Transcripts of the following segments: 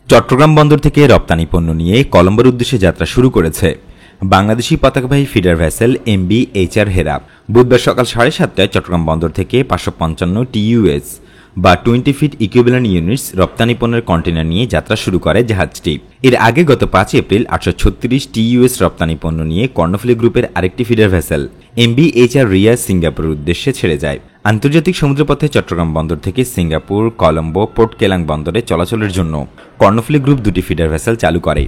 চট্টগ্রাম বন্দর থেকে রপ্তানি পণ্য নিয়ে কলম্বোর উদ্দেশ্যে যাত্রা শুরু করেছে বাংলাদেশি পতাকাবাহী feeder vessel MB HR Hera. বুধবার সকাল 7:30টায় চট্টগ্রাম বন্দর থেকে 555 টিইউএস বা 20 ফিট ইকুইভ্যালেন্ট ইউনিটস রপ্তানি পণ্যের কন্টেনার নিয়ে যাত্রা শুরু করে জাহাজটি। এর আগে গত 5 এপ্রিল 836 টিইউএস রপ্তানি পণ্য নিয়ে কর্ণফুলী গ্রুপের আরেকটি feeder vessel MB HR Riya সিঙ্গাপুরের উদ্দেশ্যে ছেড়ে যায়। আন্তর্জাতিক সমুদ্রপথে চট্টগ্রাম বন্দর থেকে সিঙ্গাপুর, কলম্বো, পোর্ট কেলাং বন্দরে চলাচলের জন্য কর্ণফুলী গ্রুপ দুটি ফিডার ভেসেল চালু করে।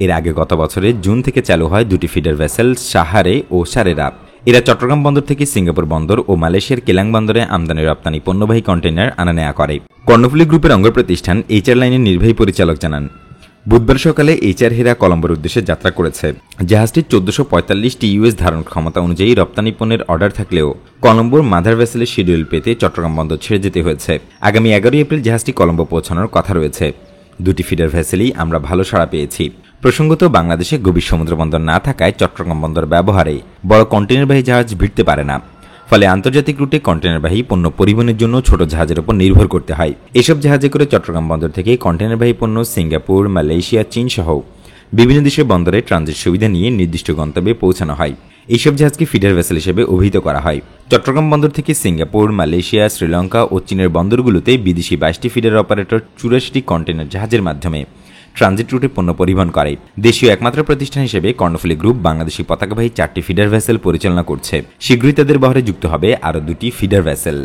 এর আগে গত বছরের জুন থেকে চালু হয় দুটি ফিডার ভেসেল সাহারে ও সারেরা। এরা চট্টগ্রাম বন্দর থেকে সিঙ্গাপুর বন্দর ও মালয়েশিয়ার কেলাং বন্দরে আমদানি রপ্তানি পণ্যবাহী কন্টেইনার আনা নেওয়া করে। কর্ণফুলী গ্রুপের অঙ্গ প্রতিষ্ঠান এইচআর লাইনের নির্বাহী পরিচালক জানান, বুধবার সকালে এইচআর হেরা কলম্বোর উদ্দেশ্যে যাত্রা করেছে। জাহাজটির 1445 টিইউএস ধারণ ক্ষমতা অনুযায়ী রপ্তানি পণ্যের অর্ডার থাকলেও কলম্বোর মাদার ভেসেলের শিডিউল পেতে চট্টগ্রাম বন্দর ছেড়ে যেতে হয়েছে। আগামী 11 এপ্রিল জাহাজটি কলম্বো পৌঁছানোর কথা রয়েছে। দুটি ফিডার ভেসেলই আমরা ভালো সাড়া পেয়েছি। প্রসঙ্গত, বাংলাদেশে গভীর সমুদ্র বন্দর না থাকায় চট্টগ্রাম বন্দর ব্যবহারে বড় কন্টেনারবাহী জাহাজ ভিড়তে পারে না। ফলে আন্তর্জাতিক রুটে কন্টেনারবাহী পণ্য পরিবহনের জন্য ছোট জাহাজের উপর নির্ভর করতে হয়। এসব জাহাজে করে চট্টগ্রাম বন্দর থেকে কন্টেনারবাহী পণ্য সিঙ্গাপুর, মালয়েশিয়া, চীন সহ বিভিন্ন দেশের বন্দরে ট্রানজিট সুবিধা নিয়ে নির্দিষ্ট গন্তব্যে পৌঁছানো হয়। এইসব জাহাজকে ফিডার ভেসেল হিসেবে অভিহিত করা হয়। চট্টগ্রাম বন্দর থেকে সিঙ্গাপুর, মালয়েশিয়া, শ্রীলঙ্কা ও চীনের বন্দরগুলোতে বিদেশি 22টি ফিডার অপারেটর 84টি কন্টেনার জাহাজের মাধ্যমে ট্রানজিট রুটে পণ্য পরিবহন করে। দেশীয় একমাত্র প্রতিষ্ঠান হিসেবে কর্ণফুলী গ্রুপ বাংলাদেশি পতাকাবাহী 4টি ফিডার ভেসেল পরিচালনা করছে। শীঘ্রই তাদের বহরে যুক্ত হবে আরও 2টি ফিডার ভেসেল।